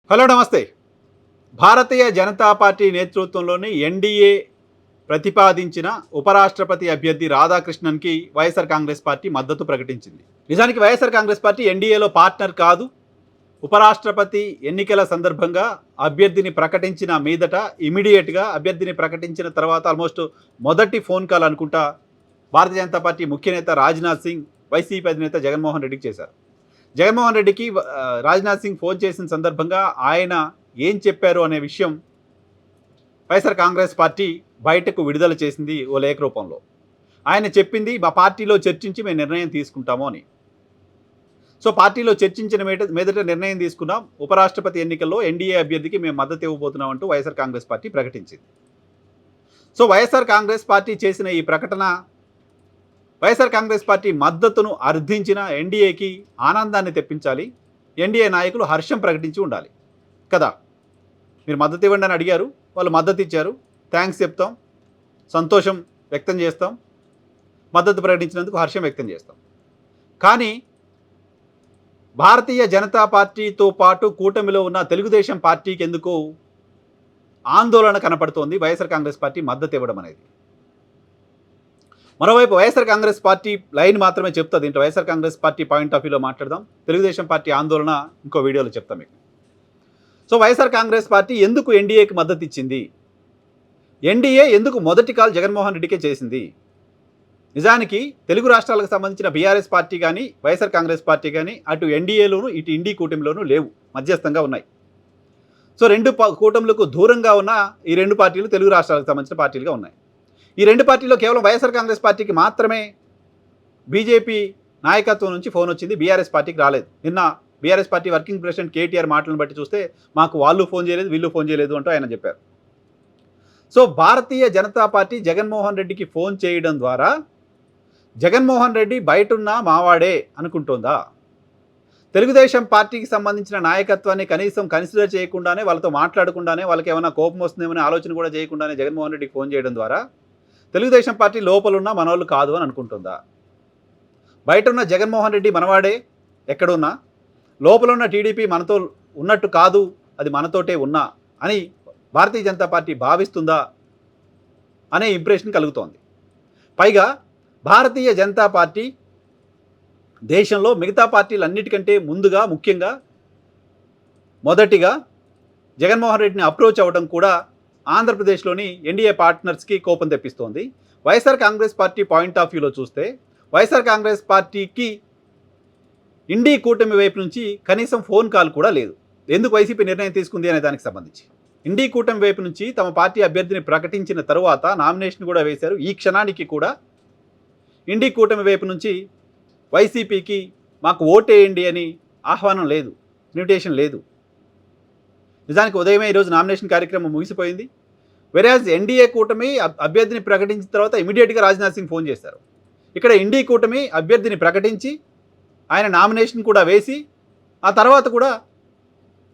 Hello నమస్తే. Bharatiya Janata party నేతృత్వంలోని NDA ప్రతిపాదించిన ఉపరాష్ట్రపతి అభ్యర్థి రాధాకృష్ణన్‌కి వైఎస్ఆర్ కాంగ్రెస్ పార్టీ మద్దతు ప్రకటించింది. నిజానికి వైఎస్ఆర్ కాంగ్రెస్ పార్టీ ఎన్డీఏలో పార్ట్నర్ కాదు. ఉపరాష్ట్రపతి ఎన్నికల సందర్భంగా అభ్యర్థిని ప్రకటించిన మీదట ఇమ్మీడియేట్‌గా అభ్యర్థిని ప్రకటించిన తర్వాత ఆల్మోస్ట్ మొదటి ఫోన్ కాల్ అనుకుంటా భారతీయ జనతా పార్టీ ముఖ్య నేత రాజ్‌నాథ్ సింగ్, వైసీపీ అధినేత జగన్మోహన్ రెడ్డికి చేశారు. జగన్మోహన్ రెడ్డికి రాజ్‌నాథ్ సింగ్ ఫోన్ చేసిన సందర్భంగా ఆయన ఏం చెప్పారు అనే విషయం వైఎస్ఆర్ కాంగ్రెస్ పార్టీ బయటకు విడుదల చేసింది ఓ లేఖ రూపంలో. ఆయన చెప్పింది మా పార్టీలో చర్చించి మేము నిర్ణయం తీసుకుంటాము అని. సో పార్టీలో చర్చించిన మీదట నిర్ణయం తీసుకున్నాం. ఉపరాష్ట్రపతి ఎన్నికల్లో ఎన్డీఏ అభ్యర్థికి మేము మద్దతు ఇవ్వబోతున్నాం అంటూ వైఎస్ఆర్ కాంగ్రెస్ పార్టీ ప్రకటించింది. సో వైఎస్ఆర్ కాంగ్రెస్ పార్టీ చేసిన ఈ ప్రకటన వైఎస్ఆర్ కాంగ్రెస్ పార్టీ మద్దతును అర్థించిన ఎన్డీఏకి ఆనందాన్ని తెప్పించాలి. ఎన్డీఏ నాయకులు హర్షం ప్రకటించి ఉండాలి కదా. మీరు మద్దతు ఇవ్వండి అని అడిగారు, వాళ్ళు మద్దతు ఇచ్చారు, థ్యాంక్స్ చెప్తాం, సంతోషం వ్యక్తం చేస్తాం, మద్దతు ప్రకటించినందుకు హర్షం వ్యక్తం చేస్తాం. కానీ భారతీయ జనతా పార్టీతో పాటు కూటమిలో ఉన్న తెలుగుదేశం పార్టీకి ఎందుకు ఆందోళన కనపడుతోంది వైఎస్ఆర్ కాంగ్రెస్ పార్టీ మద్దతు ఇవ్వడం అనేది. మరోవైపు వైఎస్ఆర్ కాంగ్రెస్ పార్టీ లైన్ మాత్రమే చెప్తుంది. దీంట్లో YSR Congress party point of వ్యూలో మాట్లాడదాం. తెలుగుదేశం పార్టీ ఆందోళన ఇంకో వీడియోలో చెప్తాం మీకు. సో వైఎస్ఆర్ కాంగ్రెస్ పార్టీ ఎందుకు ఎన్డీఏకి మద్దతు ఇచ్చింది, ఎన్డీఏ ఎందుకు మొదటి కాల్ జగన్మోహన్ రెడ్డికే చేసింది? నిజానికి తెలుగు రాష్ట్రాలకు సంబంధించిన బీఆర్ఎస్ పార్టీ కానీ వైఎస్ఆర్ కాంగ్రెస్ పార్టీ కానీ అటు ఎన్డీఏలోను ఇటు ఇండీ కూటమిలోనూ లేవు, మధ్యస్థంగా ఉన్నాయి. సో రెండు కూటములకు దూరంగా ఉన్న ఈ రెండు పార్టీలు తెలుగు రాష్ట్రాలకు సంబంధించిన పార్టీలుగా ఉన్నాయి. ఈ రెండు పార్టీల్లో కేవలం వైఎస్ఆర్ కాంగ్రెస్ పార్టీకి మాత్రమే బీజేపీ నాయకత్వం నుంచి ఫోన్ వచ్చింది, బీఆర్ఎస్ పార్టీకి రాలేదు. నిన్న BRS party working president KTR మాటలను బట్టి చూస్తే మాకు వాళ్ళు ఫోన్ చేయలేదు, వీళ్ళు ఫోన్ చేయలేదు అంటూ ఆయన చెప్పారు. సో భారతీయ జనతా పార్టీ జగన్మోహన్ రెడ్డికి ఫోన్ చేయడం ద్వారా జగన్మోహన్ రెడ్డి బయటున్న మావాడే అనుకుంటోందా? తెలుగుదేశం పార్టీకి సంబంధించిన నాయకత్వాన్ని కనీసం కన్సిడర్ చేయకుండానే, వాళ్ళతో మాట్లాడకుండానే, వాళ్ళకి ఏమైనా కోపం వస్తుందేమనే ఆలోచన కూడా చేయకుండానే జగన్మోహన్ రెడ్డికి ఫోన్ చేయడం ద్వారా తెలుగుదేశం పార్టీ లోపలున్న మనోళ్ళు కాదు అని అనుకుంటుందా? బయట ఉన్న జగన్మోహన్ రెడ్డి మనవాడే ఎక్కడున్నా, లోపల ఉన్న టీడీపీ మనతో ఉన్నట్టు కాదు, అది మనతోటే ఉన్నా అని భారతీయ జనతా పార్టీ భావిస్తుందా అనే ఇంప్రెషన్ కలుగుతోంది. పైగా భారతీయ జనతా పార్టీ దేశంలో మిగతా పార్టీలన్నిటికంటే ముందుగా, ముఖ్యంగా మొదటిగా జగన్మోహన్ రెడ్డిని అప్రోచ్ అవ్వడం కూడా ఆంధ్రప్రదేశ్లోని ఎన్డీఏ పార్ట్నర్స్కి కోపం తెప్పిస్తోంది. YSR Congress party point of వ్యూలో చూస్తే వైఎస్ఆర్ కాంగ్రెస్ పార్టీకి ఇండీ కూటమి వైపు నుంచి కనీసం ఫోన్ కాల్ కూడా లేదు. ఎందుకు వైసీపీ నిర్ణయం తీసుకుంది అనే దానికి సంబంధించి ఇండీ కూటమి వైపు నుంచి తమ పార్టీ అభ్యర్థిని ప్రకటించిన తరువాత నామినేషన్ కూడా వేశారు. ఈ క్షణానికి కూడా ఇండీ కూటమి వైపు నుంచి వైసీపీకి మాకు ఓటేయండి అని ఆహ్వానం లేదు, ఇన్విటేషన్ లేదు. నిజానికి ఉదయమే ఈరోజు నామినేషన్ కార్యక్రమం ముగిసిపోయింది. వెరాజ్ ఎన్డీఏ కూటమి అభ్యర్థిని ప్రకటించిన తర్వాత ఇమీడియట్గా రాజ్నాథ్ సింగ్ ఫోన్ చేశారు. ఇక్కడ ఇండీ కూటమి అభ్యర్థిని ప్రకటించి ఆయన నామినేషన్ కూడా వేసి ఆ తర్వాత కూడా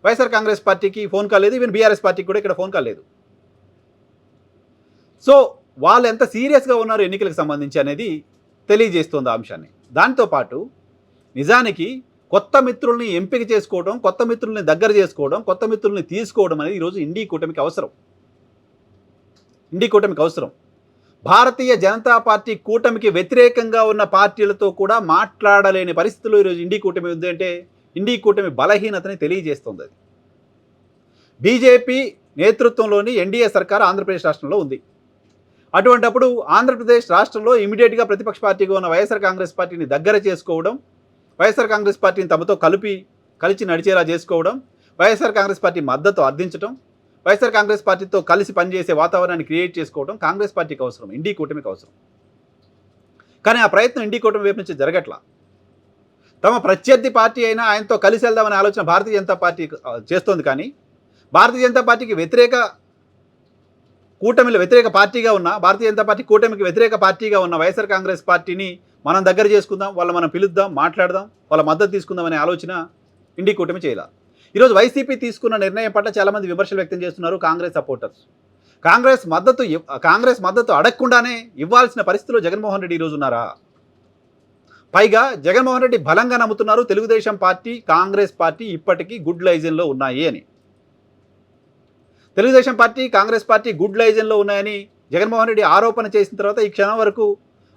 వైఎస్ఆర్ కాంగ్రెస్ పార్టీకి ఫోన్ కాల్ లేదు, ఈవెన్ బీఆర్ఎస్ పార్టీకి కూడా ఇక్కడ ఫోన్ కాల్ లేదు. సో వాళ్ళు ఎంత సీరియస్గా ఉన్నారు ఎన్నికలకు సంబంధించి అనేది తెలియజేస్తుంది ఆ అంశాన్ని. దాంతోపాటు నిజానికి కొత్త మిత్రుల్ని ఎంపిక చేసుకోవడం, కొత్త మిత్రుల్ని దగ్గర చేసుకోవడం, కొత్త మిత్రుల్ని తీసుకోవడం అనేది ఈరోజు ఇండీ కూటమికి అవసరం. ఇండీ కూటమికి అవసరం. భారతీయ జనతా పార్టీ కూటమికి వ్యతిరేకంగా ఉన్న పార్టీలతో కూడా మాట్లాడలేని పరిస్థితుల్లో ఈరోజు ఇండీ కూటమి ఉంది అంటే ఇండీ కూటమి బలహీనతని తెలియజేస్తుంది. అది బీజేపీ నేతృత్వంలోని ఎన్డీఏ సర్కార్ ఆంధ్రప్రదేశ్ రాష్ట్రంలో ఉంది. అటువంటప్పుడు ఆంధ్రప్రదేశ్ రాష్ట్రంలో ఇమీడియట్గా ప్రతిపక్ష పార్టీగా ఉన్న వైఎస్ఆర్ కాంగ్రెస్ పార్టీని దగ్గర చేసుకోవడం, వైఎస్ఆర్ కాంగ్రెస్ పార్టీని తమతో కలిసి నడిచేలా చేసుకోవడం, వైఎస్ఆర్ కాంగ్రెస్ పార్టీ మద్దతు అందించడం, వైఎస్ఆర్ కాంగ్రెస్ పార్టీతో కలిసి పనిచేసే వాతావరణాన్ని క్రియేట్ చేసుకోవడం కాంగ్రెస్ పార్టీకి అవసరం, ఇండీ కూటమికి అవసరం. కానీ ఆ ప్రయత్నం ఇండీ కూటమి వైపు నుంచి జరగట్లా. తమ ప్రత్యర్థి పార్టీ అయినా ఆయనతో కలిసి వెళ్దామనే ఆలోచన భారతీయ జనతా పార్టీ చేస్తోంది. కానీ భారతీయ జనతా పార్టీకి వ్యతిరేక పార్టీగా ఉన్న, భారతీయ జనతా పార్టీ కూటమికి వ్యతిరేక పార్టీగా ఉన్న వైఎస్ఆర్ కాంగ్రెస్ పార్టీని మనం దగ్గర చేసుకుందాం, మనం పిలుద్దాం, మాట్లాడదాం, వాళ్ళ మద్దతు తీసుకుందాం అనే ఆలోచన ఇండీ కూటమి చేయాలి. ఈరోజు వైసీపీ తీసుకున్న నిర్ణయం పట్ల చాలామంది విమర్శలు వ్యక్తం చేస్తున్నారు కాంగ్రెస్ సపోర్టర్స్. కాంగ్రెస్ మద్దతు అడగకుండానే ఇవ్వాల్సిన పరిస్థితిలో జగన్మోహన్ రెడ్డి ఈరోజు ఉన్నారా? పైగా జగన్మోహన్ రెడ్డి బలంగా నమ్ముతున్నారు తెలుగుదేశం పార్టీ, కాంగ్రెస్ పార్టీ ఇప్పటికీ గుడ్ లైజన్లో ఉన్నాయి అని. Telugu Desam party Congress party good లైజన్లో ఉన్నాయని జగన్మోహన్ రెడ్డి ఆరోపణ చేసిన తర్వాత ఈ క్షణం వరకు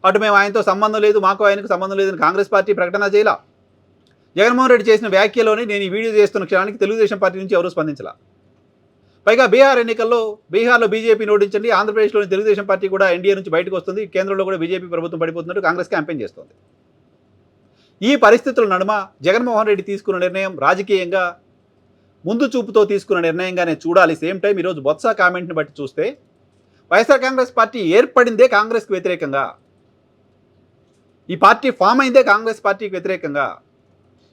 అటు మేము ఆయనతో సంబంధం లేదు, మాకు ఆయనకు సంబంధం లేదని కాంగ్రెస్ పార్టీ ప్రకటన చేయాల. జగన్మోహన్ రెడ్డి చేసిన వ్యాఖ్యలోని నేను ఈ వీడియో చేస్తున్న క్షణానికి తెలుగుదేశం పార్టీ నుంచి ఎవరూ స్పందించాల. పైగా బీహార్ ఎన్నికల్లో బీహార్లో బీజేపీని ఓడించండి, ఆంధ్రప్రదేశ్లోని తెలుగుదేశం పార్టీ కూడా ఎన్డీఏ నుంచి బయటకు వస్తుంది, కేంద్రంలో కూడా బీజేపీ ప్రభుత్వం పడిపోతున్నట్టు కాంగ్రెస్ క్యాంపెయిన్ చేస్తుంది. ఈ పరిస్థితుల నడుమ జగన్మోహన్ రెడ్డి తీసుకున్న నిర్ణయం రాజకీయంగా ముందు చూపుతో తీసుకున్న నిర్ణయంగానే చూడాలి. సేమ్ టైం ఈరోజు బొత్స కామెంట్ని బట్టి చూస్తే వైఎస్ఆర్ కాంగ్రెస్ పార్టీ ఏర్పడిందే కాంగ్రెస్కి వ్యతిరేకంగా, ఈ పార్టీ ఫామ్ అయిందే కాంగ్రెస్ పార్టీకి వ్యతిరేకంగా,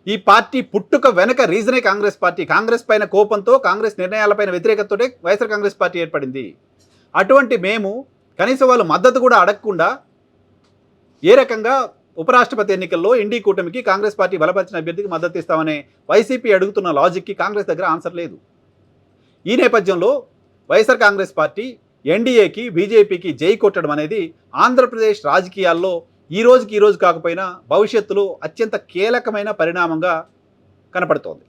ఈ పార్టీ పుట్టుక వెనక రీజనే కాంగ్రెస్ పార్టీ. కాంగ్రెస్ పైన కోపంతో, కాంగ్రెస్ నిర్ణయాలపైన వ్యతిరేకతతోటే వైఎస్ఆర్ కాంగ్రెస్ పార్టీ ఏర్పడింది. అటువంటి మేము కనీసం వాళ్ళు మద్దతు కూడా అడగకుండా ఏ రకంగా ఉపరాష్ట్రపతి ఎన్నికల్లో ఎన్డీ కూటమికి కాంగ్రెస్ పార్టీ బలపరిచిన అభ్యర్థికి మద్దతు ఇస్తామనే వైసీపీ అడుగుతున్న లాజిక్కి కాంగ్రెస్ దగ్గర ఆన్సర్ లేదు. ఈ నేపథ్యంలో వైఎస్ఆర్ కాంగ్రెస్ పార్టీ ఎన్డీఏకి బీజేపీకి జై కొట్టడం అనేది ఆంధ్రప్రదేశ్ రాజకీయాల్లో ఈ రోజు కాకపోయినా భవిష్యత్తులో అత్యంత కీలకమైన పరిణామంగా కనపడుతోంది.